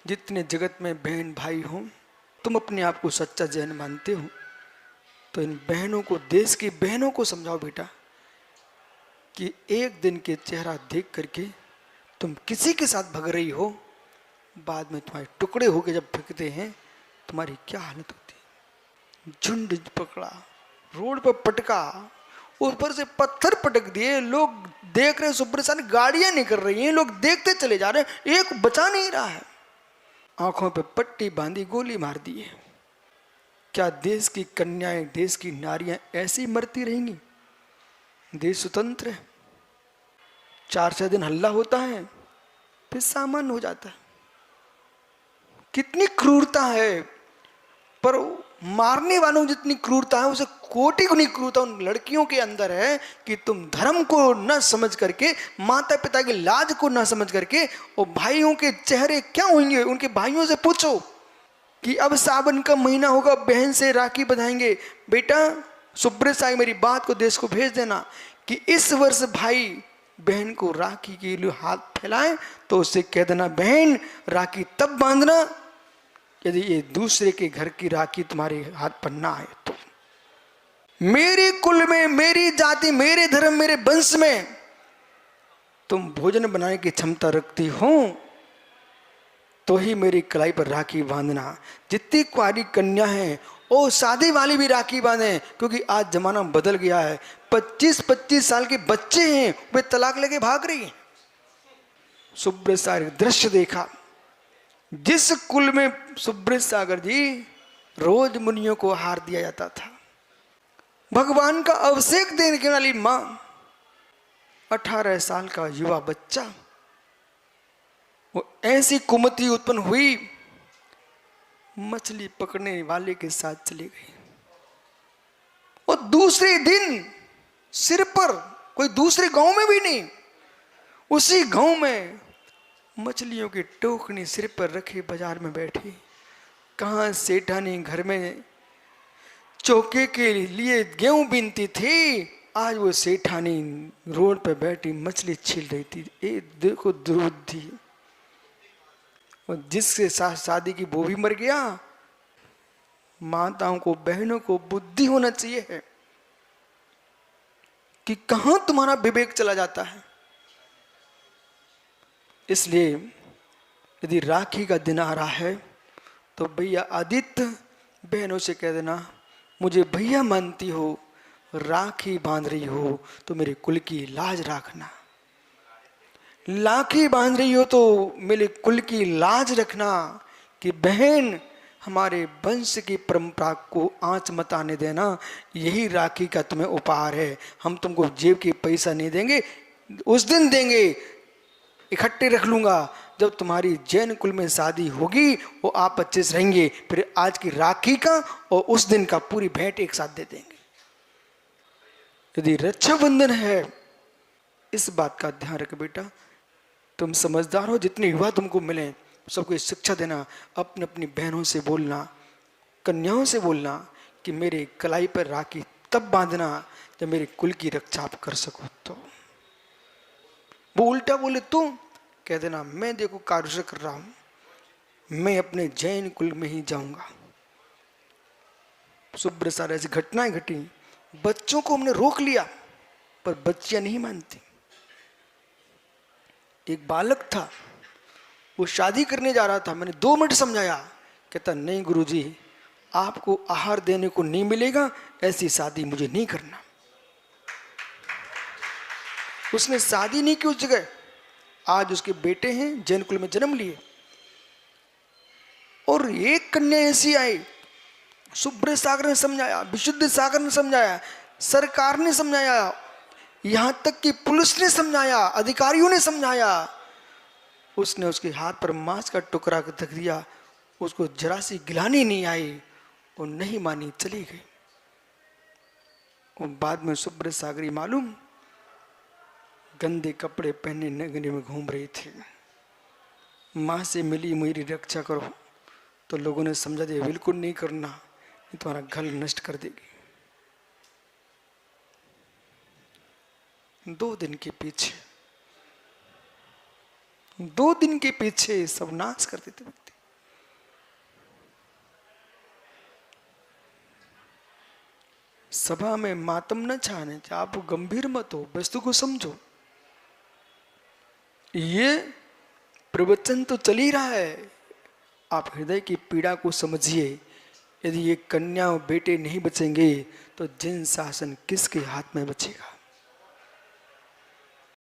जितने जगत में बहन भाई हो, तुम अपने आप को सच्चा जैन मानते हो तो इन बहनों को, देश की बहनों को समझाओ बेटा कि एक दिन के चेहरा देख करके तुम किसी के साथ भग रही हो, बाद में तुम्हारे टुकड़े होके जब फेंकते हैं तुम्हारी क्या हालत होती है। झुंड पकड़ा, रोड पर पटका, ऊपर से पत्थर पटक दिए, लोग देख रहे, सुब्रसानी गाड़ियां नहीं कर रही हैं, लोग देखते चले जा रहे हैं, एक बचा नहीं रहा है। आंखों पे पट्टी बांधी, गोली मार दी है। क्या देश की कन्याएं, देश की नारियां ऐसी मरती रहेंगी? देश स्वतंत्र है, 4-6 दिन हल्ला होता है, फिर सामान्य हो जाता है। कितनी क्रूरता है, पर मारने वालों जितनी क्रूरता है उसे कोटि गुनी क्रूरता उन लड़कियों के अंदर है कि तुम धर्म को न समझ करके, माता पिता की लाज को न समझ करके, और भाइयों के चेहरे क्या होंगे, उनके भाइयों से पूछो कि अब सावन का महीना होगा, बहन से राखी बंधाएंगे। बेटा सुब्रत साई, मेरी बात को देश को भेज देना कि इस वर्ष भाई बहन को राखी के लिए हाथ फैलाए तो उससे कह देना, बहन राखी तब बांधना यदि ये दूसरे के घर की राखी तुम्हारे हाथ पर ना आए तो। मेरे कुल में, मेरी जाति, मेरे धर्म, मेरे वंश में तुम भोजन बनाने की क्षमता रखती हो तो ही मेरी कलाई पर राखी बांधना। जितनी कुंवारी कन्या है ओ शादी वाली भी राखी बांधे, क्योंकि आज जमाना बदल गया है। 25-25 साल के बच्चे हैं, वे तलाक लेके भाग रही हैं। सुब्रत सागर दृश्य देखा, जिस कुल में सुब्रत सागर जी रोज मुनियों को आहार दिया जाता था, भगवान का अभिषेक देने वाली मां, 18 साल का युवा बच्चा, वो ऐसी कुमति उत्पन्न हुई, मछली पकड़ने वाले के साथ चली गई। और दूसरे दिन सिर पर, कोई दूसरे गांव में भी नहीं, उसी गांव में मछलियों की टोकनी सिर पर रखी बाजार में बैठी। कहां सेठानी घर में चौके के लिए गेहूं बीनती थी, आज वो सेठानी रोड पर बैठी मछली छील रही थी। ए देखो दुर्बुद्धि। और जिसके साथ शादी की वो भी मर गया। माताओं को, बहनों को बुद्धि होना चाहिए है कि कहां तुम्हारा विवेक चला जाता है। इसलिए यदि राखी का दिन आ रहा है तो भैया आदित्य बहनों से कह देना, मुझे भैया मानती हो, राखी बांध रही हो तो मेरे कुल की लाज रखना। राखी बांध रही हो तो मेरे कुल की लाज रखना कि बहन हमारे वंश की परंपरा को आंच मत आने देना। यही राखी का तुम्हें उपहार है। हम तुमको जेब के पैसा नहीं देंगे, उस दिन देंगे, इकट्ठे रख लूंगा जब तुम्हारी जैन कुल में शादी होगी, वो आप अच्छे से रहेंगे, फिर आज की राखी का और उस दिन का पूरी भेंट एक साथ दे देंगे। यदि रक्षाबंधन है, इस बात का ध्यान रख बेटा। तुम समझदार हो, जितने युवा तुमको मिले सबको शिक्षा देना, अपनी अपनी बहनों से बोलना, कन्याओं से बोलना कि मेरे कलाई पर राखी तब बांधना जब मेरे कुल की रक्षा आप कर सको। तो वो उल्टा बोले तो कह देना, मैं देखो कार्य कर रहा हूं, मैं अपने जैन कुल में ही जाऊंगा। सुब्रत सागर ऐसी घटनाएं घटी, बच्चों को हमने रोक लिया पर बच्चियां नहीं मानती। एक बालक था, वो शादी करने जा रहा था, मैंने 2 मिनट समझाया, कहता नहीं गुरुजी, आपको आहार देने को नहीं मिलेगा, ऐसी शादी मुझे नहीं करना। उसने शादी नहीं की उस जगह। आज उसके बेटे हैं, जैन कुल में जन्म लिए। और एक कन्या ऐसी आई, सुब्रत सागर ने समझाया, विशुद्ध सागर ने समझाया, सरकार ने समझाया, यहां तक कि पुलिस ने समझाया, अधिकारियों ने समझाया। उसने उसके हाथ पर मांस का टुकड़ा रख दिया, उसको जरा सी गिलानी नहीं आई, वो नहीं मानी, चली गई। और बाद में सुब्रत सागरी मालूम गंदे कपड़े पहने नगरी में घूम रही थी। मां से मिली मेरी रक्षा करो, तो लोगों ने समझा दिया बिल्कुल नहीं करना, तुम्हारा घर नष्ट कर देगी। 2 दिन के पीछे, 2 दिन के पीछे सब नाश कर देते व्यक्ति। सभा में मातम न छाने, आप गंभीर मत हो, वस्तु को समझो। ये प्रवचन तो चल ही रहा है, आप हृदय की पीड़ा को समझिए। यदि ये कन्या और बेटे नहीं बचेंगे तो जिन शासन किसके हाथ में बचेगा।